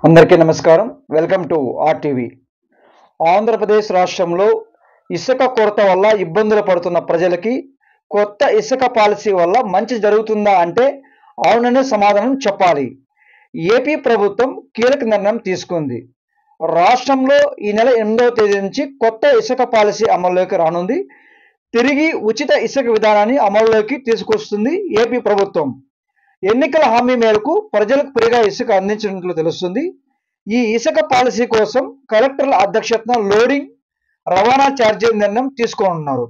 అందరికీ నమస్కారం. Welcome to RTV. Andhra Pradesh రాష్ట్రంలో ఇసుక కొరత వల్ల ఇబ్బందులు పడుతున్న ప్రజలకి కొత్త ఇసుక పాలసీ వల్ల మంచి జరుగుతుందా అంటే అవుననే సమాధానం చెప్పాలి. ఏపీ ప్రభుత్వం కీలక నిర్ణయం తీసుకుంది. రాష్ట్రంలో ఈ నెల 8వ తేదీ నుంచి కొత్త ఇసుక పాలసీ అమల్లోకి రానుంది. తిరిగి ఉచిత ఇసుక విధానాన్ని అమల్లోకి తీసుకొస్తుంది ఏపీ ప్రభుత్వం. ఎన్నికల హామీ మేరకు ప్రజలకు ఫ్రీగా ఇసుక అందించినట్లు తెలుస్తుంది. ఈ ఇసుక పాలసీ కోసం కలెక్టర్ల అధ్యక్షతన లోడింగ్, రవాణా ఛార్జీల నిర్ణయం తీసుకోనున్నారు.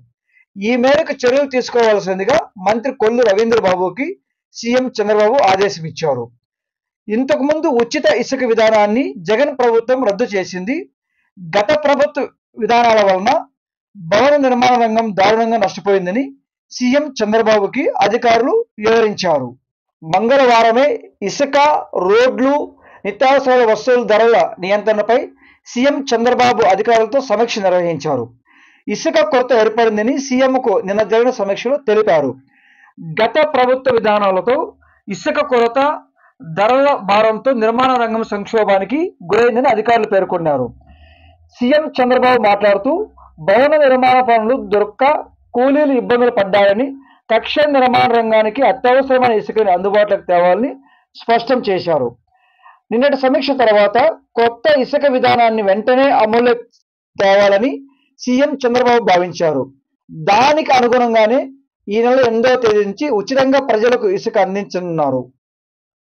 ఈ మేరకు చర్యలు తీసుకోవాల్సిందిగా మంత్రి కొల్లు రవీంద్రబాబుకి సీఎం చంద్రబాబు ఆదేశం ఇచ్చారు. ఇంతకుముందు ఉచిత ఇసుక విధానాన్ని జగన్ ప్రభుత్వం రద్దు చేసింది. గత ప్రభుత్వ విధానాల వలన భవన నిర్మాణ రంగం దారుణంగా నష్టపోయిందని సీఎం చంద్రబాబుకి అధికారులు వివరించారు. మంగళవారమే ఇసుక, రోడ్లు, నిత్యావసర వస్తువుల ధరల నియంత్రణపై సీఎం చంద్రబాబు అధికారులతో సమీక్ష నిర్వహించారు. ఇసుక కొరత ఏర్పడిందని సీఎంకు నిన్న జరిగిన సమీక్షలో తెలిపారు. గత ప్రభుత్వ విధానాలతో ఇసుక కొరత, ధరల భారంతో నిర్మాణ రంగం సంక్షోభానికి గురైందని అధికారులు పేర్కొన్నారు. సీఎం చంద్రబాబు మాట్లాడుతూ భవన నిర్మాణ పనులు దొరక్క కూలీలు ఇబ్బందులు పడ్డాయని, తక్షణ నిర్మాణ రంగానికి అత్యవసరమైన ఇసుకని అందుబాటులోకి తేవాలని స్పష్టం చేశారు. నిన్నటి సమీక్ష తర్వాత కొత్త ఇసుక విధానాన్ని వెంటనే అమలులోకి తేవాలని సీఎం చంద్రబాబు భావించారు. దానికి అనుగుణంగానే ఈ నెల 8వ తేదీ నుంచి ఉచితంగా ప్రజలకు ఇసుక అందించనున్నారు.